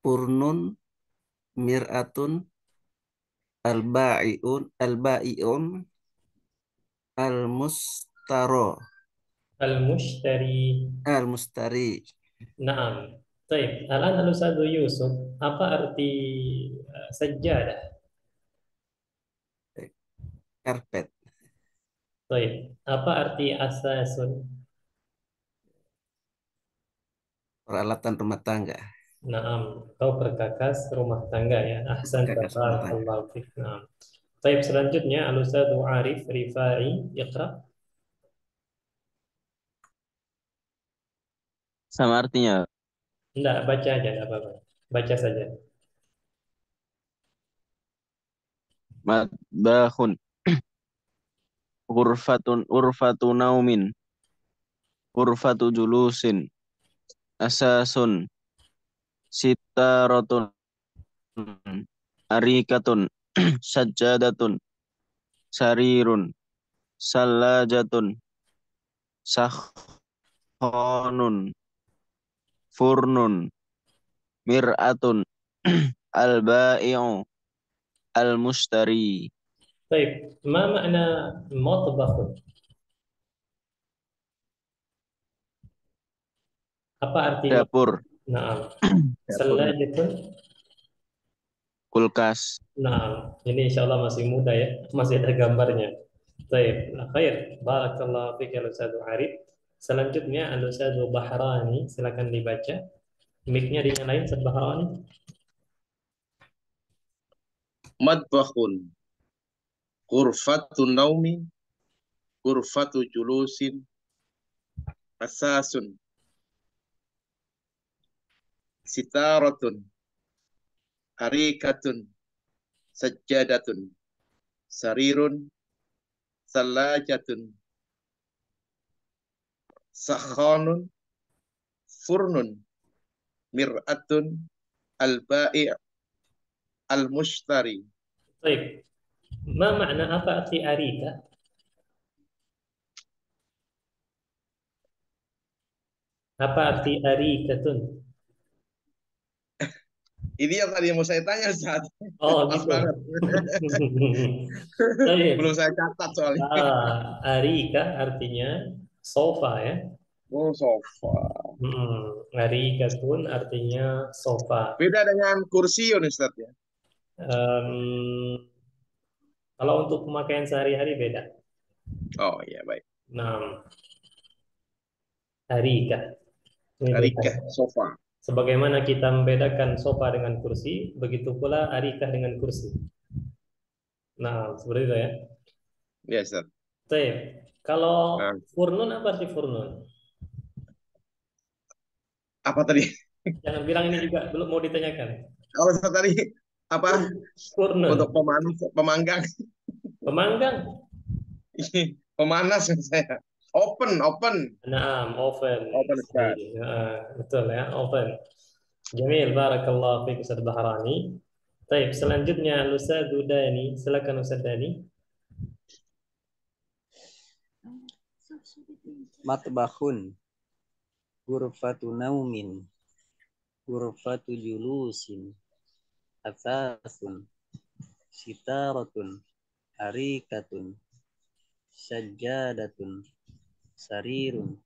purnun, mir'atun, albai'un, almustaro, Al-Mushtari. almustari, Naam. Baik. Al-an Al-Ustadz Yusuf, apa arti sajadah? karpet, Baik. Apa arti asasun? peralatan rumah tangga. Naam, atau perkakas rumah tangga ya. Ahsan, Perkakas rumah tangga. barakallahu fiik. Naam. Baik, selanjutnya Al-Ustadz Arif Rifai, Iqra. Sama artinya. Enggak, baca aja, enggak apa-apa. Baca saja. Matbahun. Urfatu naumin. Urfatu julusin. Asasun. Sitaratun. Arikatun. Sajjadatun. Sarirun. Salajatun. Sakhonun. Furnun. Mir'atun. Al-ba'i'u. Al-mushtari. Baik, ma makna matbakhun? Apa arti Dapur. Naam. Dapur. Salajatun. Kulkas. Nah, ini insya Allah masih muda ya, masih ada gambarnya. Baik, khair. Barakallahu fiik ya Ustaz Arif. Selanjutnya Al-Ustaz Bahrani, silakan dibaca. Mic-nya dinyalain Ustaz Bahrani. Madbahun. Ghurfatu naumi. Ghurfatu julusin. Asasun. Sitaratun. Arikatun. Sajjadatun. Sarirun. Salajatun. Sakhonun. Furnun. Mir'atun. Al-ba'i' Al-mushtari. Baik. Ma makna apa arti arika? Apa arti arikatun? Ini yang tadi mau saya tanya, Ustaz. Oh, Pas gitu. banget. Baik. Belum saya catat soalnya. Arika artinya sofa ya. Oh, sofa. Arikatun artinya sofa. Beda dengan kursi, Ustaz ya. Em, Kalau untuk pemakaian sehari-hari beda. Oh iya, baik. Nah, arika. Ini beda. Arikah, sofa. Sebagaimana kita membedakan sofa dengan kursi, begitu pula arika dengan kursi. Nah, seperti itu ya. Ya, Ustaz. Baik. Kalau Nah, furnun apa arti furnun? apa tadi? Jangan bilang ini juga belum mau ditanyakan. Kalau Ustaz tadi apa Furnun. untuk pemanas, pemanggang, Pemanggang. pemanas saya. Open. Nah, oven. Open, Ustaz. Betul ya, oven. Jamil, barakallahu fiik Ustaz Bahrani. Baik, selanjutnya Ustaz Dani, silakan Ustaz Dani. Matbahun. Ghurfatu naumin. Ghurfatu julusin. Asasun. Sitaratun. Arikatun. Sajjadatun. Sarirun.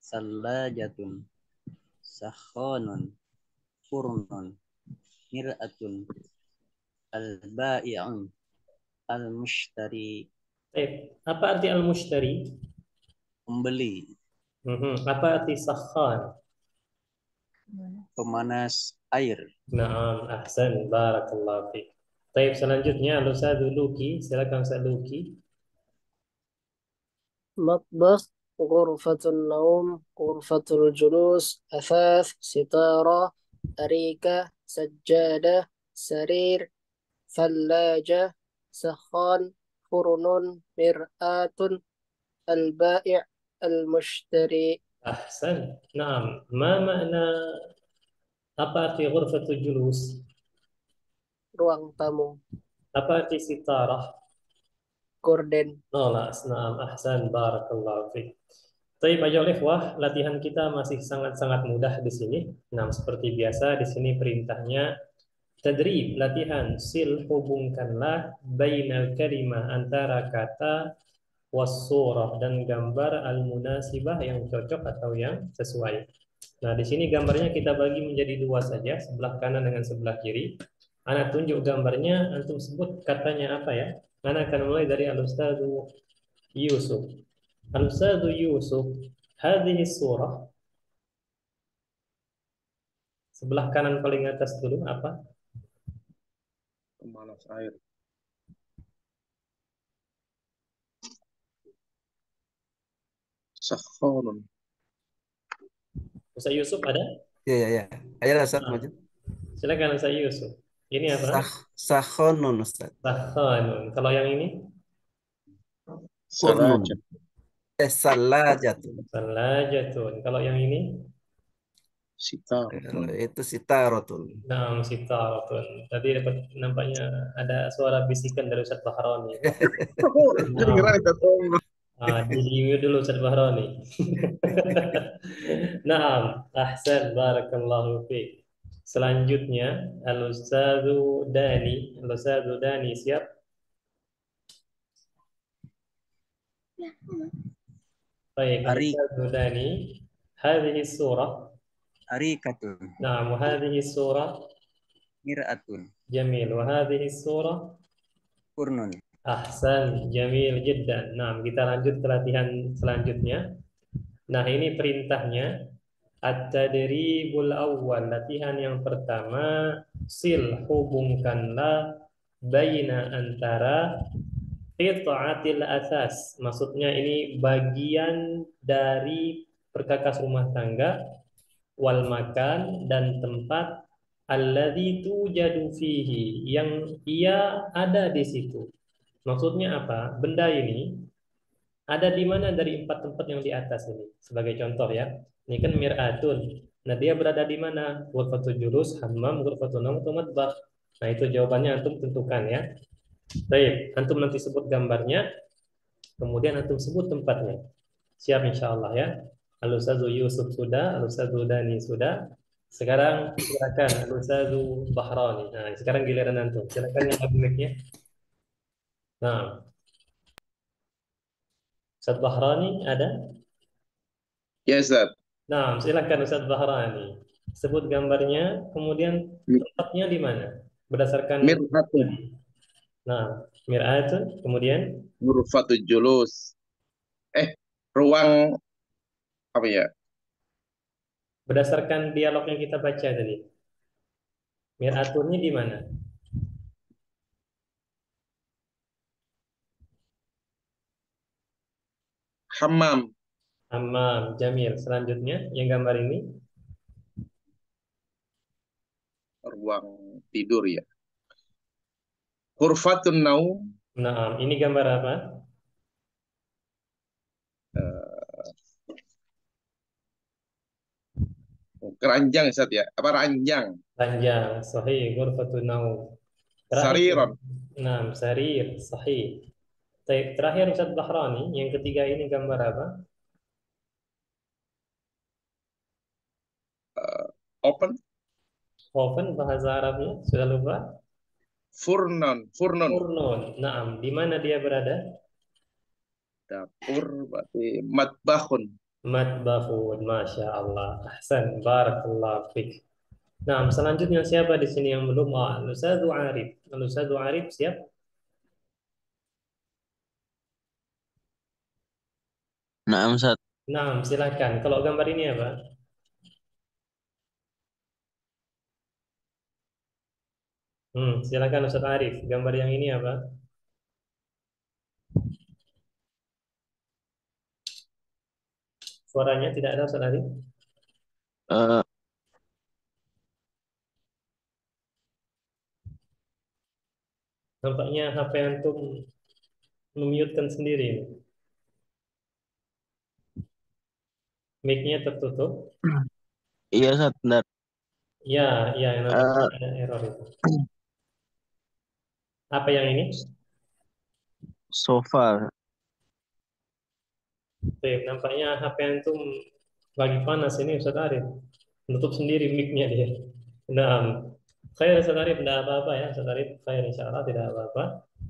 Sallajatun. Sakhonun. Furnun. Mir'atun. Al-ba'i'un. Al-mushtari. Baik, apa arti al-mushtari? Pembeli. Apa arti sakhan? Pemanas air. Naam, ahsan, barakallahu fiik. Baik, selanjutnya Ustaz Luki, silakan Ustaz Luki. مطبخ غرفة النوم غرفة الجلوس أثاث ستارة أريكة سجادة سرير ثلاجة سخان فرن مرآة البائع المشتري. Ahsan. Naam, ma makna apa arti ghurfatul julus? ruang tamu. Apa arti sitarah? Gorden. Naam, ahsan, barakallahu fiik. Baik, ayo ikhwah, latihan kita masih sangat-sangat mudah di sini. Nah, seperti biasa di sini perintahnya tadrib, latihan, sil hubungkanlah bainal kalimah antara kata wassurah dan gambar al-munasibah yang cocok atau yang sesuai. Nah, di sini gambarnya kita bagi menjadi dua saja, sebelah kanan dengan sebelah kiri. Ana tunjuk gambarnya, antum sebut katanya apa ya? Ana akan mulai dari Al-Ustadz Yusuf. Al-Ustadz Yusuf, hadhihi surah. Sebelah kanan paling atas dulu apa? Pemanas air. Sakhonun. Ustaz Yusuf ada? Ya, ya, ya. Ayolah Ustaz Nah, maju. silakan Ustaz Yusuf. Ini apa? Sahonun Ustaz. Sahhanun. Kalau yang ini? Furnun. Salajat. Salajatun. Salajatun. Kalau yang ini? Sitar. Kalau itu sitarotun. Nah, sitaratun. Tadi dapat nampaknya ada suara bisikan dari Ustaz Bahroni. Kedengeran itu. Di dulu Ustaz Bahroni. Naam, ahsan barakallahu fiik. Selanjutnya Al-Ustadzu Dani siap? Baik, Ari Al-Ustadzu Dani. Hadhihi surah. arikatun Naam, hadhihi surah. mir'atun Jamil. Wa hadhihi surah. furnun Ahsan, jamil jiddan. Nah, kita lanjut ke latihan selanjutnya. Nah, ini perintahnya. At-tadribul awwal, latihan yang pertama, hubungkanlah baina antara qita'atil asas. Maksudnya ini bagian dari perkakas rumah tangga, wal makan dan tempat, alladzi tujadu fihi, yang ia ada di situ. Maksudnya apa? Benda ini ada di mana dari empat tempat yang di atas ini? Sebagai contoh ya. Ini kan mir'atun. Nah, dia berada di mana? Ghurfatul julus, hammam, ghurfatun naum, atau matbakh. Nah, itu jawabannya antum tentukan ya. Baik, antum nanti sebut gambarnya, kemudian antum sebut tempatnya. Siap insyaallah ya. Al-Ustadz Yusuf sudah, Al-Ustadz Dani sudah. Sekarang silakan Al-Ustadz Bahrani. Nah, sekarang giliran antum. Silakan yang mic-nya. Nah, Ustadz Bahrani ada? Ya, Ustaz. Nah, silakan Ustadz Bahrani. Sebut gambarnya, kemudian tempatnya di mana? Berdasarkan Mir'atun. nah, mir'atun, kemudian Ghurfatul julus. Ruang apa ya? berdasarkan dialog yang kita baca tadi. Mir'atunnya di mana? Hammam. Hammam, Jamil. Selanjutnya, yang gambar ini Ruang tidur ya. Ghurfatun naum. nah, ini gambar apa? Keranjang, Ustaz ya. Apa ranjang? Panjang, sahih, ghurfatun naum. Terakhir, Sariron. nah, sarir, sahih. Terakhir Ustadz Bahrani, yang ketiga ini gambar apa? Open. Oven bahasa Arabnya, sudah lupa? Furnun. Furnun. Naam, di mana dia berada? Dapur berarti matbahun. Matbahun, masya Allah. Ahsan, barakallah fik. Nah, selanjutnya siapa di sini yang belum? Al-Ustadzu Arif. Al-Ustadzu Arif siap? Nah, Ustaz. Nah, silakan. Kalau gambar ini apa? Silakan Ustadz Arif. Gambar yang ini apa? Suaranya tidak ada Ustadz Arif. Eh, Nampaknya HP antum memute sendiri. Mic-nya tertutup. iya, Ustaz, benar. Ya, ya, nampaknya Eh, ada error itu. Apa yang ini? sofa. Baik, nampaknya HP antum lagi panas ini Ustadz Arif. Nutup sendiri mic-nya dia. Nah, saya Ustadz Arif tidak apa-apa ya, Ustadz Arif. Saya insya Allah tidak apa-apa.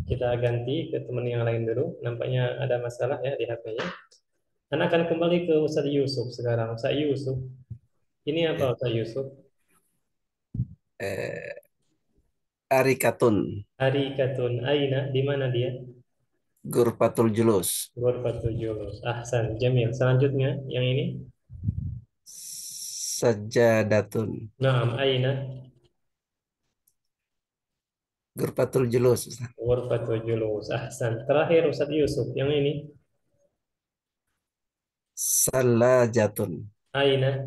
Kita ganti ke teman yang lain dulu. Nampaknya ada masalah ya di HP-nya. Anak akan kembali ke Ustadz Yusuf sekarang. Ustadz Yusuf, ini apa Ustadz Yusuf? Eh, arikatun Arikatun Aina, di mana dia? Ghurfatul julus. Ghurfatul Julus. Ahsan, Jamil. Selanjutnya, yang ini? Sajadatun. Naam, aina Ghurfatul julus, Ustaz. ghurfatul julus. Ahsan. Terakhir Ustaz Yusuf, yang ini Salajatun. aina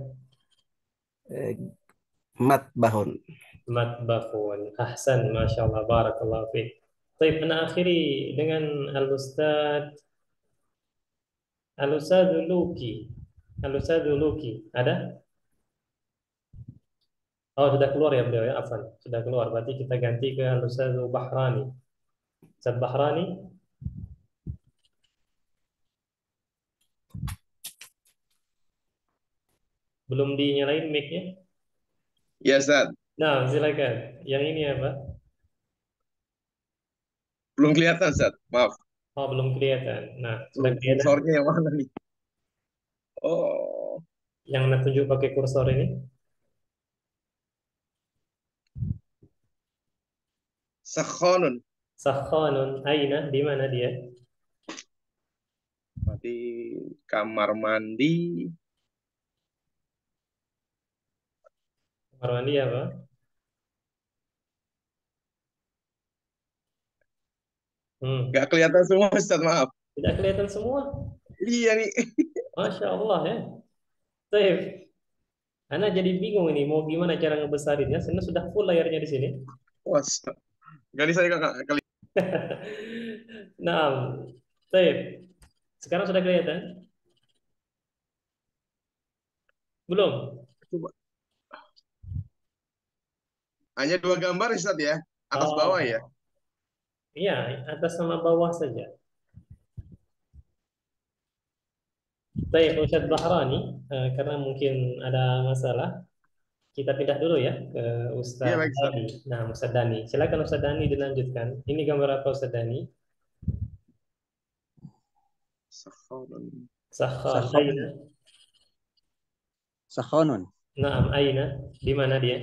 Eh, Matbahun. matbahun. Ahsan, Masya Allah, barakallahu fiik. Baik, ana akhiri dengan Al-Ustaz Luki. Al-Ustaz Luki, ada? Oh, sudah keluar ya beliau ya, afan. Sudah keluar, berarti kita ganti ke Al-Ustaz Bahrani. Ustaz Bahrani, belum dinyalain mic-nya? Ya, Ustaz. Nah, silakan. Yang ini apa? Belum kelihatan, Ustaz. Maaf. Oh, belum kelihatan. Nah, sudah kelihatan. Kursornya yang mana nih? Oh, Yang anda tunjuk pakai kursor ini? sakhonun. Sakhanun, aina, di mana dia? Berarti kamar mandi. Kamar mandi apa? Nggak kelihatan semua, Ustaz. Maaf. Tidak kelihatan semua. Iya nih. Masya Allah ya. Baik. Anda jadi bingung ini mau gimana cara ngebesarinnya. Karena sudah full layarnya di sini. Wah, kali saya kali. Nah, baik. Sekarang sudah kelihatan? Belum? Coba. Hanya 2 gambar, Ustaz ya. Atas Oh, bawah ya. iya, atas sama bawah saja. Baik, Ustadz Bahrani, karena mungkin ada masalah, kita pindah dulu ya ke Iya, Ustadz baik, Ustaz. Dani. Nah, Ustadz Dani, silakan Ustadz Dani dilanjutkan. Ini gambar apa Ustadz Dani? Sakhonun. Sakhan, Sakhon. aina. Sakhonun. Naam, aina. Di mana dia?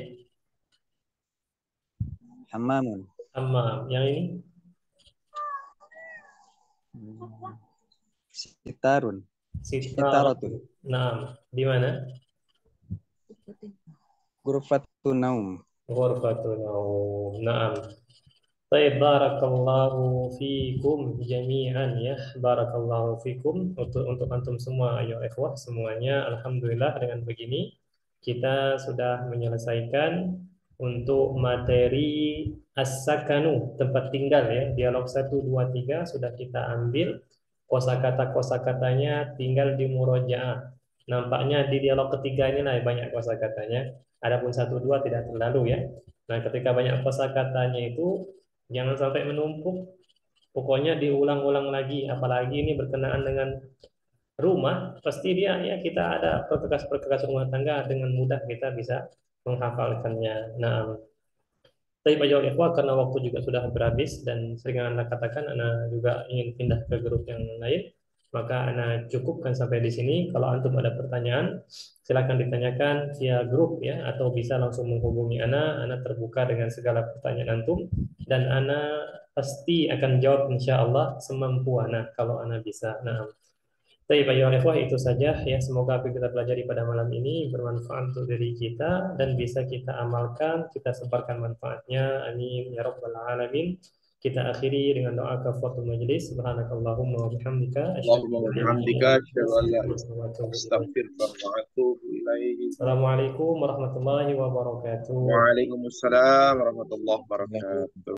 Hammamun. Ammam. Yang ini? Sitarun. Sitaratun. Naam. Di mana? Ghurfatun naum. Ghurfatun naum. Naam. Baik, barakallahu fikum jami'an ya. Barakallahu fikum untuk antum semua ayo ikhwah semuanya. Alhamdulillah dengan begini kita sudah menyelesaikan untuk materi as-sakanu, tempat tinggal ya. Dialog 1 2 3 sudah kita ambil. Kosakata-kosakatanya tinggal di murojaah. Nampaknya di dialog ketiga ini lah banyak kosakatanya. Adapun 1 2 tidak terlalu ya. Nah, ketika banyak kosakatanya itu jangan sampai menumpuk. Pokoknya diulang-ulang lagi. Apalagi ini berkenaan dengan rumah, pasti dia ya kita ada perkakas-perkakas rumah tangga dengan mudah kita bisa menghafalkannya. Nah, tapi Pak Jawab Ikhwah, karena waktu juga sudah berhabis dan sering Anda katakan Anda juga ingin pindah ke grup yang lain, maka Anda cukupkan sampai di sini. Kalau antum ada pertanyaan, silakan ditanyakan via grup ya, atau bisa langsung menghubungi Anda terbuka dengan segala pertanyaan antum, dan Anda pasti akan jawab insya Allah semampu Anda kalau Anda bisa. Nah, baik, Pak Ikhwah, itu saja ya. Semoga apa yang kita pelajari pada malam ini bermanfaat untuk diri kita dan bisa kita amalkan, kita sebarkan manfaatnya. Amin ya rabbal alamin. Kita akhiri dengan doa kafaratul majelis. Subhanakallahumma wa bihamdika asyhadu Allahumma wa an la ilaha bihamdika illa asyhadu an anta la astaghfiruka wa atubu ilaik. astaghfiruka wa atubu ilaihi. Assalamualaikum warahmatullahi wabarakatuh. Waalaikumsalam warahmatullahi wabarakatuh.